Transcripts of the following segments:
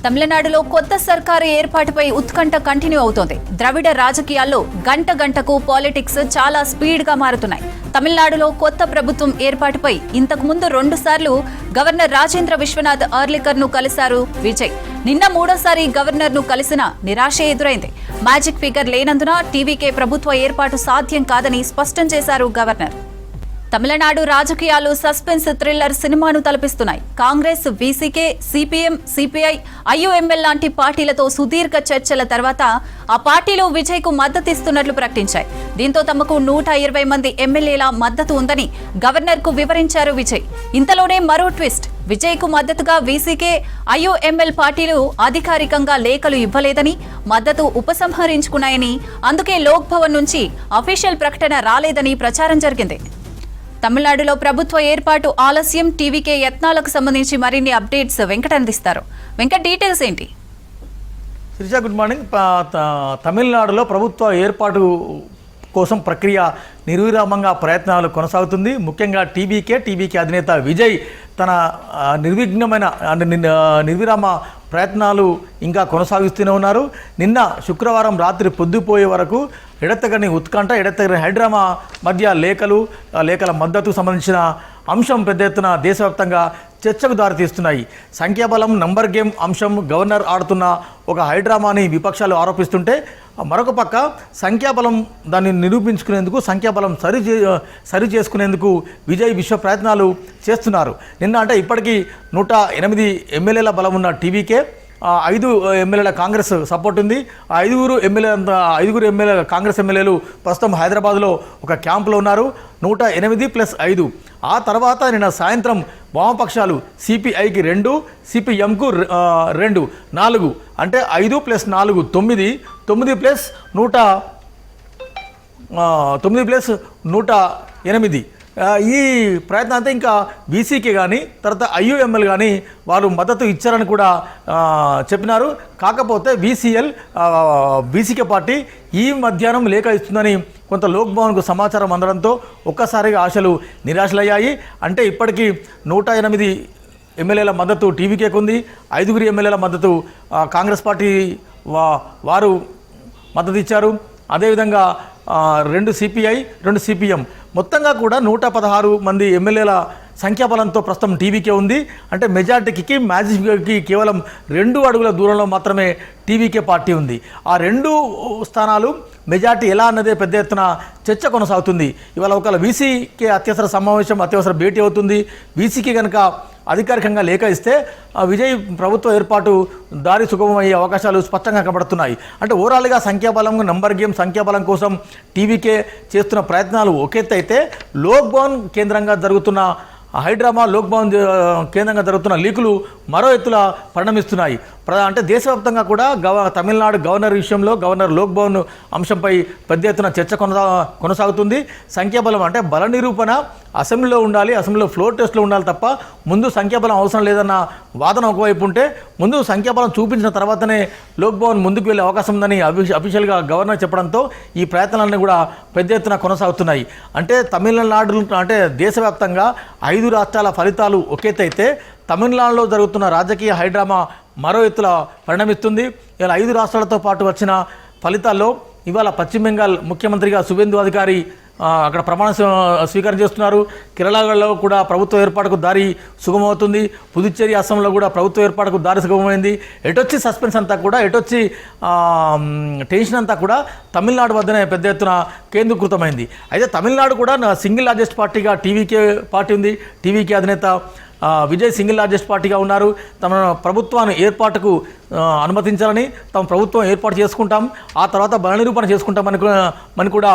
తమిళనాడులో కొత్త సర్కారు ఏర్పాటుపై ఉత్కంఠ కంటిన్యూ అవుతోంది. ద్రవిడ రాజకీయాల్లో గంట గంటకు పాలిటిక్స్ చాలా స్పీడ్గా మారుతున్నాయి. తమిళనాడులో కొత్త ప్రభుత్వం ఏర్పాటుపై ఇంతకు ముందు 2 సార్లు గవర్నర్ రాజేంద్ర విశ్వనాథ్ ఆర్లికర్ ను కలిశారు విజయ్. నిన్న 3వ గవర్నర్ ను కలిసిన నిరాశే ఎదురైంది. మ్యాజిక్ ఫిగర్ లేనందున టీవీకే ప్రభుత్వ ఏర్పాటు సాధ్యం కాదని స్పష్టం చేశారు గవర్నర్. తమిళనాడు రాజకీయాలు సస్పెన్స్ థ్రిల్లర్ సినిమాను తలపిస్తున్నాయి. కాంగ్రెస్, వీసీకే, సిపిఎం, సిపిఐ, ఐయుఎంఎల్ లాంటి పార్టీలతో సుదీర్ఘ చర్చల తర్వాత ఆ పార్టీలు విజయ్ కు మద్దతిస్తున్నట్లు ప్రకటించాయి. దీంతో తమకు 120 మంది ఎమ్మెల్యేల మద్దతు ఉందని గవర్నర్ కు వివరించారు విజయ్. ఇంతలోనే మరో ట్విస్ట్. విజయ్ కు మద్దతుగా వీసీకే, ఐయుఎంఎల్ పార్టీలు అధికారికంగా లేఖలు ఇవ్వలేదని, మద్దతు ఉపసంహరించుకున్నాయని, అందుకే లోక్ భవన్ నుంచి అఫీషియల్ ప్రకటన రాలేదని ప్రచారం జరిగింది. తమిళనాడులో ప్రభుత్వ ఏర్పాటు ఆలస్యం, టీవీకే యత్నాలకు సంబంధించి మరిన్ని అప్డేట్స్ వెంకట అందిస్తారు. వెంకట, డీటెయిల్స్ ఏంటి? Sreeja, good morning. తమిళనాడులో ప్రభుత్వ ఏర్పాటు కోసం ప్రక్రియ నిర్విరామంగా ప్రయత్నాలు కొనసాగుతుంది. ముఖ్యంగా టీవీకే అధినేత విజయ్ తన నిర్విరామ ప్రయత్నాలు ఇంకా కొనసాగిస్తూనే ఉన్నారు. నిన్న శుక్రవారం రాత్రి పొద్దుపోయే వరకు ఎడతెగని ఉత్కంఠ, ఎడతెగని హైడ్రామా మధ్య లేఖల మద్దతుకు సంబంధించిన అంశం పెద్ద ఎత్తున దేశవ్యాప్తంగా చర్చకు దారితీస్తున్నాయి. సంఖ్యాబలం, నంబర్ గేమ్ అంశం గవర్నర్ ఆడుతున్న ఒక హైడ్రామాని విపక్షాలు ఆరోపిస్తుంటే, మరొక పక్క సంఖ్యాబలం దాన్ని నిరూపించుకునేందుకు, సంఖ్యాబలం సరి చేసుకునేందుకు విజయ్ విశ్వ ప్రయత్నాలు చేస్తున్నారు. నిన్న అంటే ఇప్పటికీ 108 ఎమ్మెల్యేల బలం ఉన్న టీవీకే, 5 ఎమ్మెల్యేల కాంగ్రెస్ సపోర్ట్ ఉంది. ఆ 5 ఎమ్మెల్యే కాంగ్రెస్ ఎమ్మెల్యేలు ప్రస్తుతం హైదరాబాద్లో ఒక క్యాంపులో ఉన్నారు. 108 + 5. ఆ తర్వాత నిన్న సాయంత్రం వామపక్షాలు సిపిఐకి 2, సిపిఎంకు 2, 4 అంటే 5 + 4 9, 9 + 108. ఈ ప్రయత్నం అంతా ఇంకా బీసీకే కానీ తర్వాత ఐయుఎంఎల్ కానీ వారు మద్దతు ఇచ్చారని కూడా చెప్పినారు. కాకపోతే బీసీకే పార్టీ ఈ మధ్యాహ్నం లేఖ ఇస్తుందని కొంత లోక్ భవన్కు సమాచారం అందడంతో ఒక్కసారిగా ఆశలు నిరాశలయ్యాయి. అంటే ఇప్పటికీ 108 ఎమ్మెల్యేల మద్దతు టీవీకేకు ఉంది. 5 ఎమ్మెల్యేల మద్దతు కాంగ్రెస్ పార్టీ వారు మద్దతు ఇచ్చారు. అదేవిధంగా 2 సిపిఐ, 2 సిపిఎం, మొత్తంగా కూడా 116 మంది ఎమ్మెల్యేల సంఖ్యాబలంతో ప్రస్తుతం టీవీకే ఉంది. అంటే మెజార్టీకి, మ్యాజిక్కి కేవలం 2 అడుగుల దూరంలో మాత్రమే టీవీకే పార్టీ ఉంది. ఆ 2 స్థానాలు మెజార్టీ ఎలా అన్నదే పెద్ద ఎత్తున చర్చ కొనసాగుతుంది. ఇవాళ ఒకవేళ వీసీకే అత్యవసర భేటీ అవుతుంది. వీసీకి కనుక అధికారికంగా లేఖ ఇస్తే విజయ్ ప్రభుత్వ ఏర్పాటు దారి సుగమమయ్యే అవకాశాలు స్పష్టంగా కనబడుతున్నాయి. అంటే ఓవరాల్గా సంఖ్యాబలం, నంబర్ గేమ్ సంఖ్యాబలం కోసం టీవీకే చేస్తున్న ప్రయత్నాలు ఒక ఎత్తు అయితే, లోక్ భవన్ కేంద్రంగా జరుగుతున్న హైడ్రామా, లోక్ భవన్ కేంద్రంగా జరుగుతున్న లీకులు మరో ఎత్తుల పరిణమిస్తున్నాయి. అంటే దేశవ్యాప్తంగా కూడా తమిళనాడు గవర్నర్ విషయంలో, గవర్నర్ లోక్ భవన్ అంశంపై పెద్ద ఎత్తున చర్చ కొనసాగుతుంది. సంఖ్యాబలం అంటే బల నిరూపణ అసెంబ్లీలో ఉండాలి, అసెంబ్లీలో ఫ్లోర్ టెస్ట్లో ఉండాలి తప్ప ముందు సంఖ్యాబలం అవసరం లేదన్న వాదన ఒకవైపు ఉంటే, ముందు సంఖ్యాబలం చూపించిన తర్వాతనే లోక్ భవన్ ముందుకు వెళ్ళే అవకాశం ఉందని అఫీషియల్గా గవర్నర్ చెప్పడంతో ఈ ప్రయత్నాలన్నీ కూడా పెద్ద ఎత్తున కొనసాగుతున్నాయి. అంటే తమిళనాడు అంటే దేశవ్యాప్తంగా 5 రాష్ట్రాల ఫలితాలు ఒకెత్తైతే, తమిళనాడులో జరుగుతున్న రాజకీయ హైడ్రామా మరో ఎత్తుల పరిణమిస్తుంది. ఇలా 5 రాష్ట్రాలతో పాటు వచ్చిన ఫలితాల్లో ఇవాళ పశ్చిమ బెంగాల్ ముఖ్యమంత్రిగా సువేందు అధికారి అక్కడ ప్రమాణ స్వీకారం చేస్తున్నారు. కేరళలో కూడా ప్రభుత్వ ఏర్పాటుకు దారి సుగమవుతుంది. పుదుచ్చేరి, అస్సాంలో కూడా ప్రభుత్వ ఏర్పాటుకు దారి సుగమమైంది. ఎటొచ్చి సస్పెన్స్ అంతా కూడా, ఎటొచ్చి టెన్షన్ అంతా కూడా తమిళనాడు వద్దనే పెద్ద ఎత్తున కేంద్రీకృతమైంది. అయితే తమిళనాడు కూడా సింగిల్ లార్జెస్ట్ పార్టీగా టీవీకే పార్టీ ఉంది. టీవీకే అధినేత విజయ్ సింగిల్ లార్జెస్ట్ పార్టీగా ఉన్నారు. తమ ప్రభుత్వాన్ని ఏర్పాటుకు అనుమతించాలని, తమ ప్రభుత్వం ఏర్పాటు చేసుకుంటాం, ఆ తర్వాత బల నిరూపణ చేసుకుంటామని కూడా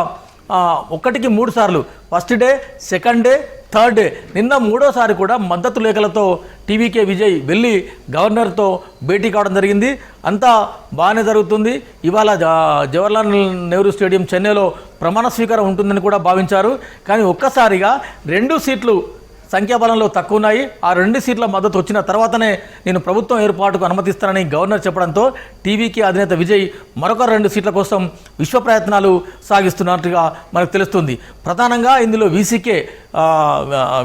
1కి 3 సార్లు, first day, second day, third day, నిన్న 3వ సారి కూడా మద్దతు లేఖలతో టీవీకే విజయ్ వెళ్ళి గవర్నర్తో భేటీ కావడం జరిగింది. అంతా బాగానే జరుగుతుంది. ఇవాళ జవహర్లాల్ నెహ్రూ స్టేడియం చెన్నైలో ప్రమాణ స్వీకారం ఉంటుందని కూడా భావించారు. కానీ ఒక్కసారిగా 2 సీట్లు సంఖ్యాబలంలో తక్కువ ఉన్నాయి. ఆ 2 సీట్ల మద్దతు వచ్చిన తర్వాతనే నేను ప్రభుత్వం ఏర్పాటుకు అనుమతిస్తానని గవర్నర్ చెప్పడంతో టీవీకే అధినేత విజయ్ మరొక 2 సీట్ల కోసం విశ్వ ప్రయత్నాలు సాగిస్తున్నట్టుగా మనకు తెలుస్తుంది. ప్రధానంగా ఇందులో వీసీకే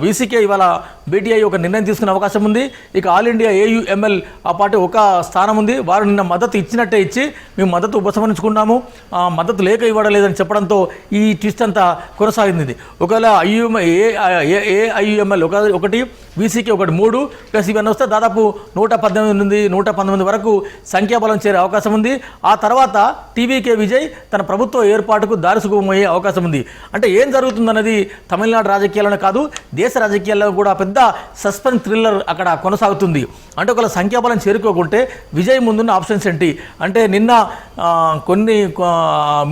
వీసీకే ఇవాళ భేటీ అయ్యి ఒక నిర్ణయం తీసుకునే అవకాశం ఉంది. ఇక ఆల్ ఇండియా AUML ఆ పార్టీ ఒక స్థానం ఉంది. వారు నిన్న మద్దతు ఇచ్చినట్టే ఇచ్చి మేము మద్దతు ఉపసంహరించుకున్నాము, మద్దతు లేక ఇవ్వడం లేదని చెప్పడంతో ఈ ట్విస్ట్ అంతా కొనసాగింది. ఒకవేళ AIUML ఒకటి, వీసీకే ఒకటి 3 ప్లస్ ఇవన్నీ వస్తే దాదాపు 118 నుండి 119 వరకు సంఖ్యాబలం చేరే అవకాశం ఉంది. ఆ తర్వాత టీవీకే విజయ్ తన ప్రభుత్వ ఏర్పాటుకు దారి సుగమయ్యే అవకాశం ఉంది. అంటే ఏం జరుగుతుందన్నది తమిళనాడు రాజకీయాలను కాదు, దేశ రాజకీయాల్లో కూడా పెద్ద సస్పెన్స్ థ్రిల్లర్ అక్కడ కొనసాగుతుంది. అంటే ఒకవేళ సంఖ్యాబలం చేరుకోకుంటే విజయ్ ముందున్న ఆప్షన్స్ ఏంటి అంటే నిన్న కొన్ని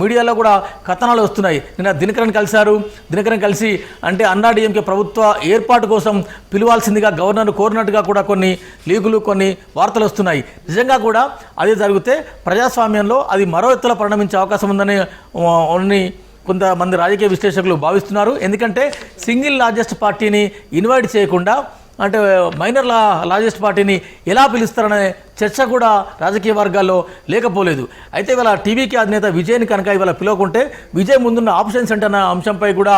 మీడియాలో కూడా కథనాలు వస్తున్నాయి. నిన్న దినకరన్ కలిసి అంటే అన్నాడీఎంకే ప్రభుత్వ ఏర్పాటు కోసం పిలవాల్సిందిగా గవర్నర్ కోరినట్టుగా కూడా కొన్ని లీకులు కొన్ని వార్తలు వస్తున్నాయి. నిజంగా కూడా అదే జరిగితే ప్రజాస్వామ్యంలో అది మరో ఎత్తులో పరిణమించే అవకాశం ఉందని కొంతమంది రాజకీయ విశ్లేషకులు భావిస్తున్నారు. ఎందుకంటే సింగిల్ లార్జెస్ట్ పార్టీని ఇన్వైట్ చేయకుండా అంటే మైనర్ లార్జెస్ట్ పార్టీని ఎలా పిలుస్తారనే చర్చ కూడా రాజకీయ వర్గాల్లో లేకపోలేదు. అయితే ఇవాళ టీవీకి అధినేత విజయ్ని కనుక ఇవాళ పిలవకుంటే విజయ్ ముందున్న ఆప్షన్స్ అంటే అన్న అంశంపై కూడా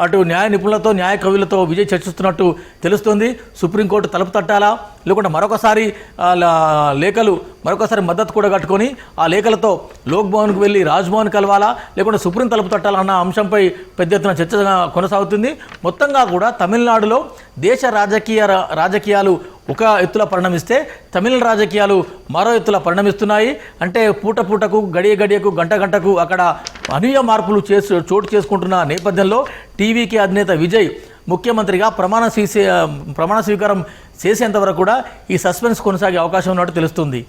అటు న్యాయ నిపుణులతో న్యాయ కవులతో విజయ్ చర్చిస్తున్నట్టు తెలుస్తుంది. సుప్రీంకోర్టు తలుపు తట్టాలా, లేకుంటే మరొకసారి మద్దతు కూడా కట్టుకొని ఆ లేఖలతో లోక్ భవన్కు వెళ్ళి రాజ్భవన్ కలవాలా, లేకుంటే సుప్రీం తలుపు తట్టాలా అన్న అంశంపై పెద్ద ఎత్తున చర్చ కొనసాగుతుంది. మొత్తంగా కూడా తమిళనాడులో దేశ రాజకీయాలు ఒక ఎత్తులో పరిణమిస్తే తమిళ రాజకీయాలు మరో ఎత్తులో పరిణమిస్తున్నాయి. అంటే పూటకు గడియకు గంటకు అక్కడ అనూహ్య మార్పులు చోటు చేసుకుంటున్న నేపథ్యంలో టీవీకే అధినేత విజయ్ ముఖ్యమంత్రిగా ప్రమాణ స్వీకారం చేసేంత వరకు కూడా ఈ సస్పెన్స్ కొనసాగే అవకాశం ఉన్నట్టు తెలుస్తుంది.